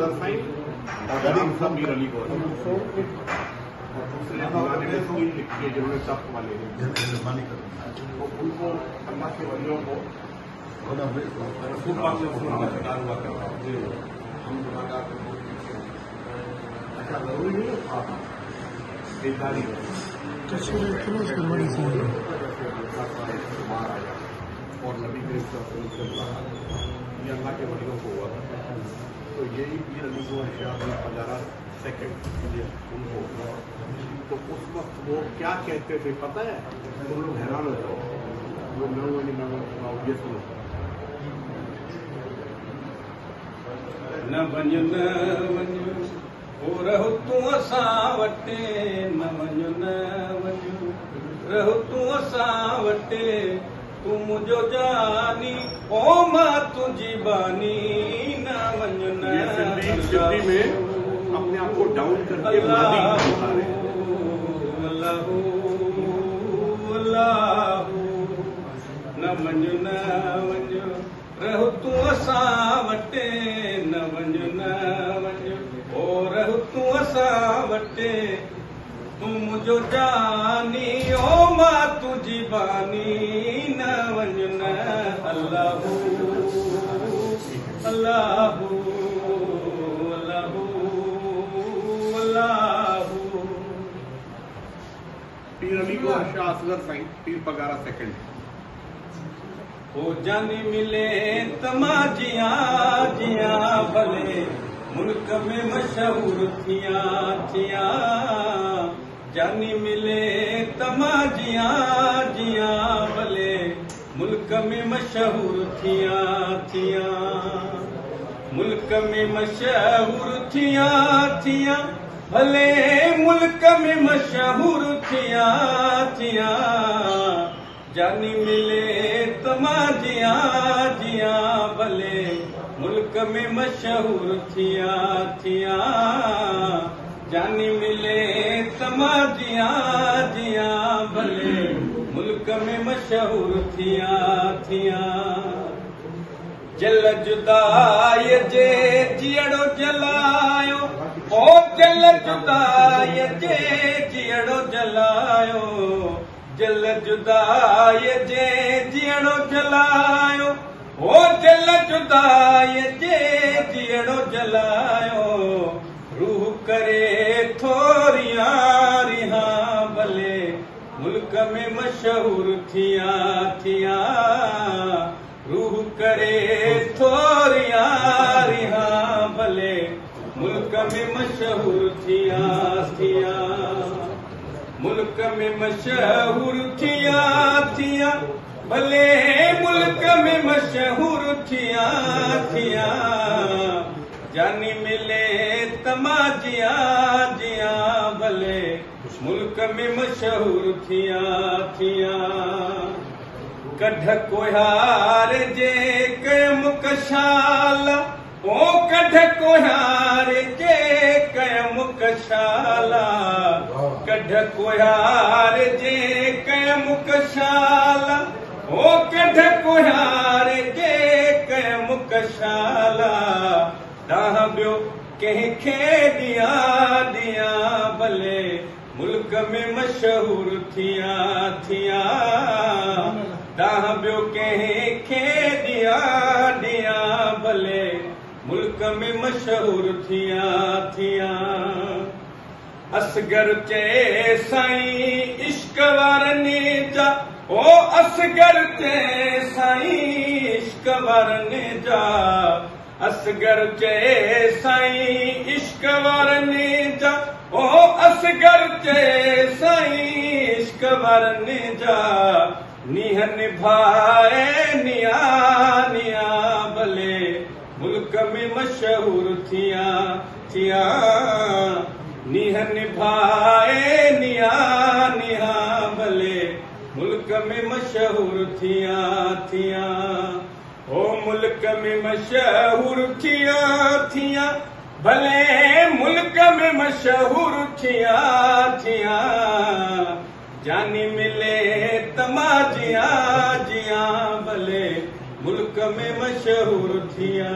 असगर साईं और मीर अली गौर दूसरे जमाने में 3 लिखी जिन्होंने सब वाले तो उनको अल्लाह के वलियों को अच्छा जरूरी नहीं है बेदारी और नबी ये अल्लाह के वलियों को हुआ तो यही मीर अली को हजारा सेकेंड उनको तो उस वक्त वो क्या कहते थे पता है तुम लोग हैरान हो जाओ वो ये सुनो न वञु हो रहो तूं असां वटि न वञु न वञु रहो तूं असां वटि तूं मुंहिंजो जानी ओ मां तुंहिंजी बानी न वञु न सिंधी में अपने आप को डाउन करके अल्लाहू अल्लाहू न वञु न वञु रहो तूं असां वटि न वञु न वञु ओ रहो तूं असां वटि तूं मुंहिंजो जानी ओ मां तुंहिंजी बानी न वञु न अल्लाहू अल्लाहू अल्लाहू अल्लाहू पीर अली को शाह असगर साईं पीर पगारा सेकंड ओ जानी मिले तमा जिया जिया भले मुल्क में मशहूर थिया थिया जानी मिले तमा जिया जिया भले मुल्क में मशहूर थिया थिया मुल्क में मशहूर थिया थिया भले मुल्क में मशहूर थिया थिया जानी मिले तमा जिया जिया भले मुल्क में मशहूर थिया थिया जानी मिले तमा जिया जिया भले मुल्क में मशहूर थिया थिया जल जुदाई जे जियड़ो जलायो ओ जल जुदाई जे जियड़ो जलायो जल जुदाई जे जियड़ो जलायो ओ जल जुदाई जे जियड़ो जलायो रूह करे थोरिया रिहा भले मुल्क में मशहूर थिया थिया रूह करे थोरिया रिहा भले मुल्क में मशहूर थिया थिया मुल्क में मशहूर थिया थिया भले मुल्क में मशहूर थिया थिया जानी मिले तमा जिया जिया भले मुल्क में मशहूर थिया थिया कढ़ कोहार जे कयम कशाल ओ कढ़ कोहार जे कयम कशाला कढ़ कोहार जे कयम कशाला ओ कढ़ कोहार जे कयम कशाला ॾांह ॿियो कंहिंखे ॾिया ॾिया भले मुल्क में मशहूर थिया थिया ॾांह ॿियो कंहिंखे ॾिया ॾिया भले मुल्क में मशहूर थिया थिया असगर चए साईं इश्क वारनि जा ओ असगर चए साईं इश्क वारनि जा असगर चए साईं इश्क वारनि जा ओ असगर चए साईं इश्क वारनि जा नीह निभाए निया निया भले मुल्क में मशहूर थिया थिया नीह निभाए निया निहा भले मुल्क में मशहूर थिया थिया ओ मुल्क में मशहूर थिया थिया भले मुल्क में मशहूर थिया थिया जानी मिले तमा जिया जिया भले मुल्क में मशहूर थिया।